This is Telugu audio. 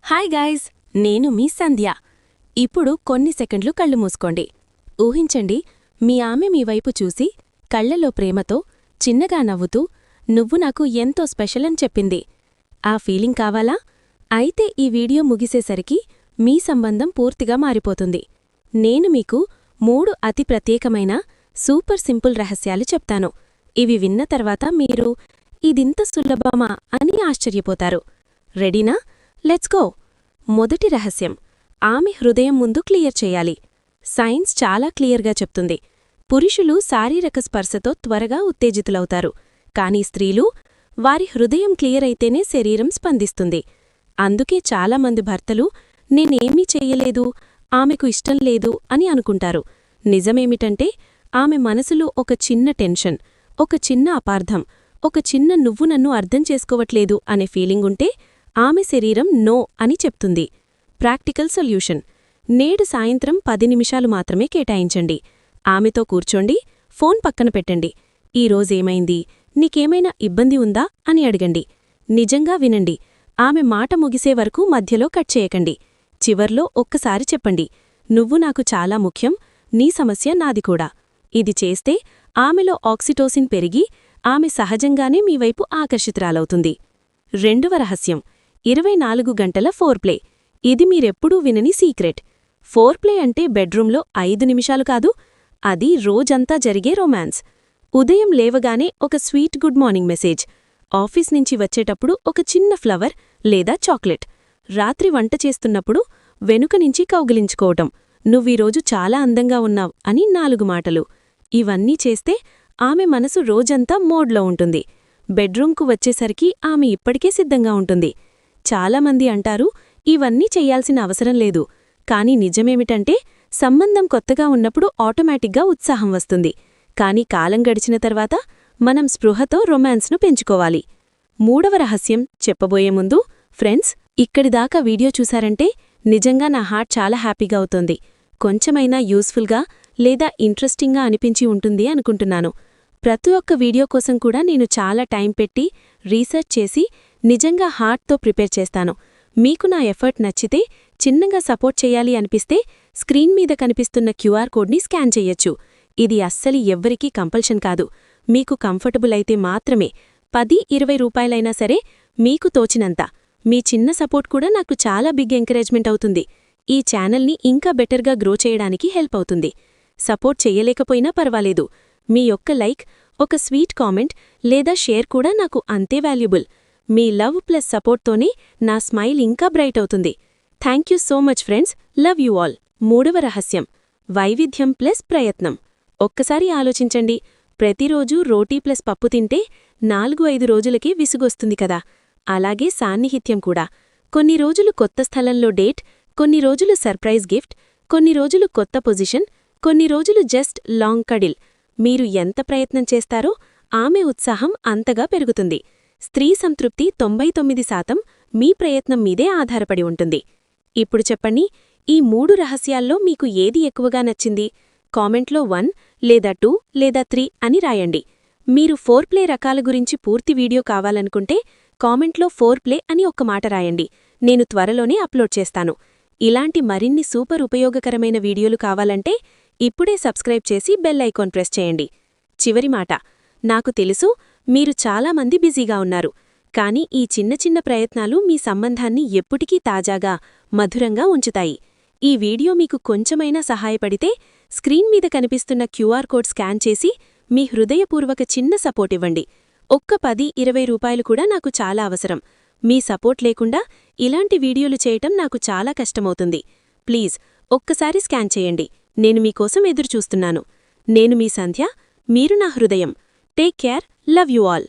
హాయ్ గాయ్స్, నేను మీ సంధ్య. ఇప్పుడు కొన్ని సెకండ్లు కళ్ళు మూసుకోండి. ఊహించండి, మీ ఆమె మీ వైపు చూసి కళ్లలో ప్రేమతో చిన్నగా నవ్వుతూ నువ్వు నాకు ఎంతో స్పెషల్ అని చెప్పింది. ఆ ఫీలింగ్ కావాలా? అయితే ఈ వీడియో ముగిసేసరికి మీ సంబంధం పూర్తిగా మారిపోతుంది. నేను మీకు 3 అతి ప్రత్యేకమైన సూపర్ సింపుల్ రహస్యాలు చెప్తాను. ఇవి విన్న తర్వాత మీరు ఇదింత సులభమా అని ఆశ్చర్యపోతారు. రెడీనా? Let's go. మొదటి రహస్యం, ఆమె హృదయం ముందు క్లియర్ చేయాలి. సైన్స్ చాలా క్లియర్గా చెప్తుంది. పురుషులు శారీరక స్పర్శతో త్వరగా ఉత్తేజితులవుతారు, కానీ స్త్రీలు వారి హృదయం క్లియర్ అయితేనే శరీరం స్పందిస్తుంది. అందుకే చాలామంది భర్తలు నేనేమీ చెయ్యలేదు, ఆమెకు ఇష్టం లేదు అని అనుకుంటారు. నిజమేమిటంటే ఆమె మనసులో ఒక చిన్న టెన్షన్, ఒక చిన్న అపార్థం, ఒక చిన్న నువ్వు నన్ను అర్థం చేసుకోవట్లేదు అనే ఫీలింగుంటే ఆమె శరీరం నో అని చెప్తుంది. ప్రాక్టికల్ సొల్యూషన్: నేడు సాయంత్రం 10 నిమిషాలు మాత్రమే కేటాయించండి. ఆమెతో కూర్చోండి, ఫోన్ పక్కన పెట్టండి. ఈరోజేమైంది, నీకేమైనా ఇబ్బంది ఉందా అని అడగండి. నిజంగా వినండి. ఆమె మాట ముగిసే వరకు మధ్యలో కట్ చేయకండి. చివర్లో ఒక్కసారి చెప్పండి, నువ్వు నాకు చాలా ముఖ్యం, నీ సమస్య నాది కూడా. ఇది చేస్తే ఆమెలో ఆక్సిటోసిన్ పెరిగి ఆమె సహజంగానే మీవైపు ఆకర్షితురాలవుతుంది. రెండవ రహస్యం, 24 గంటల ఫోర్ప్లే. ఇది మీరెప్పుడూ వినని సీక్రెట్. ఫోర్ప్లే అంటే బెడ్రూంలో 5 నిమిషాలు కాదు, అది రోజంతా జరిగే రొమాన్స్. ఉదయం లేవగానే ఒక sweet good morning message, office నుంచి వచ్చేటప్పుడు ఒక చిన్న ఫ్లవర్ లేదా చాక్లెట్, రాత్రి వంట చేస్తున్నప్పుడు వెనుక నుంచి కౌగిలించుకోవటం, నువ్వీరోజు చాలా అందంగా ఉన్నావ్ అని 4 మాటలు. ఇవన్నీ చేస్తే ఆమె మనసు రోజంతా మోడ్లో ఉంటుంది. బెడ్రూంకు వచ్చేసరికి ఆమె ఇప్పటికే సిద్ధంగా ఉంటుంది. చాలామంది అంటారు, ఇవన్నీ చెయ్యాల్సిన అవసరం లేదు. కానీ నిజమేమిటంటే సంబంధం కొత్తగా ఉన్నప్పుడు ఆటోమేటిక్గా ఉత్సాహం వస్తుంది. కానీ కాలం గడిచిన తర్వాత మనం స్పృహతో రొమాన్స్ను పెంచుకోవాలి. మూడవ రహస్యం చెప్పబోయే ముందు, ఫ్రెండ్స్, ఇక్కడిదాకా వీడియో చూశారంటే నిజంగా నా హార్ట్ చాలా హ్యాపీగా అవుతోంది. కొంచెమైనా యూస్ఫుల్గా లేదా ఇంట్రెస్టింగ్గా అనిపించి ఉంటుంది అనుకుంటున్నాను. ప్రతి ఒక్క వీడియో కోసం కూడా నేను చాలా టైం పెట్టి రీసెర్చ్ చేసి నిజంగా హార్ట్తో ప్రిపేర్ చేస్తాను. మీకు నా ఎఫర్ట్ నచ్చితే, చిన్నగా సపోర్ట్ చెయ్యాలి అనిపిస్తే స్క్రీన్ మీద కనిపిస్తున్న క్యూఆర్ కోడ్ని స్కాన్ చెయ్యొచ్చు. ఇది అస్సలు ఎవ్వరికీ కంపల్షన్ కాదు. మీకు కంఫర్టబుల్ అయితే మాత్రమే. 10-20 రూపాయలైనా సరే, మీకు తోచినంత. మీ చిన్న సపోర్ట్ కూడా నాకు చాలా బిగ్ ఎంకరేజ్మెంట్ అవుతుంది. ఈ ఛానల్ని ఇంకా బెటర్గా గ్రో చేయడానికి హెల్ప్ అవుతుంది. సపోర్ట్ చెయ్యలేకపోయినా పర్వాలేదు. మీ యొక్క లైక్, ఒక స్వీట్ కామెంట్ లేదా షేర్ కూడా నాకు అంతే వాల్యుబుల్. మీ లవ్ ప్లస్ సపోర్ట్తోనే నా స్మైల్ ఇంకా బ్రైట్ అవుతుంది. Thank you so much friends, love you all. మూడవ రహస్యం, వైవిధ్యం ప్లస్ ప్రయత్నం. ఒక్కసారి ఆలోచించండి, ప్రతిరోజూ రోటీ ప్లస్ పప్పు తింటే 4-5 రోజులకే విసుగొస్తుంది కదా. అలాగే సాన్నిహిత్యం కూడా. కొన్ని రోజులు కొత్త స్థలంలో డేట్, కొన్ని రోజులు సర్ప్రైజ్ గిఫ్ట్, కొన్ని రోజులు కొత్త పొజిషన్, కొన్ని రోజులు జస్ట్ లాంగ్ కడిల్. మీరు ఎంత ప్రయత్నం చేస్తారో ఆమె ఉత్సాహం అంతగా పెరుగుతుంది. స్త్రీ సంతృప్తి 99% మీ ప్రయత్నం మీదే ఆధారపడి ఉంటుంది. ఇప్పుడు చెప్పండి, ఈ 3 రహస్యాల్లో మీకు ఏది ఎక్కువగా నచ్చింది? కామెంట్లో 1 లేదా 2 లేదా 3 అని రాయండి. మీరు ఫోర్ప్లే రకాల గురించి పూర్తి వీడియో కావాలనుకుంటే కామెంట్లో ఫోర్ప్లే అని ఒక్క మాట రాయండి. నేను త్వరలోనే అప్లోడ్ చేస్తాను. ఇలాంటి మరిన్ని సూపర్ ఉపయోగకరమైన వీడియోలు కావాలంటే ఇప్పుడే సబ్స్క్రైబ్ చేసి బెల్ ఐకాన్ ప్రెస్ చేయండి. చివరి మాట, నాకు తెలుసు మీరు చాలామంది బిజీగా ఉన్నారు, కానీ ఈ చిన్న చిన్న ప్రయత్నాలు మీ సంబంధాన్ని ఎప్పటికీ తాజాగా, మధురంగా ఉంచుతాయి. ఈ వీడియో మీకు కొంచెమైనా సహాయపడితే స్క్రీన్ మీద కనిపిస్తున్న క్యూఆర్ కోడ్ స్కాన్ చేసి మీ హృదయపూర్వక చిన్న సపోర్ట్ ఇవ్వండి. ఒక్క 10-20 రూపాయలు కూడా నాకు చాలా అవసరం. మీ సపోర్ట్ లేకుండా ఇలాంటి వీడియోలు చేయటం నాకు చాలా కష్టమవుతుంది. ప్లీజ్ ఒక్కసారి స్కాన్ చేయండి. నేను మీకోసం ఎదురుచూస్తున్నాను. నేను మీ సంధ్య, మీరు నా హృదయం. Take care, love you all.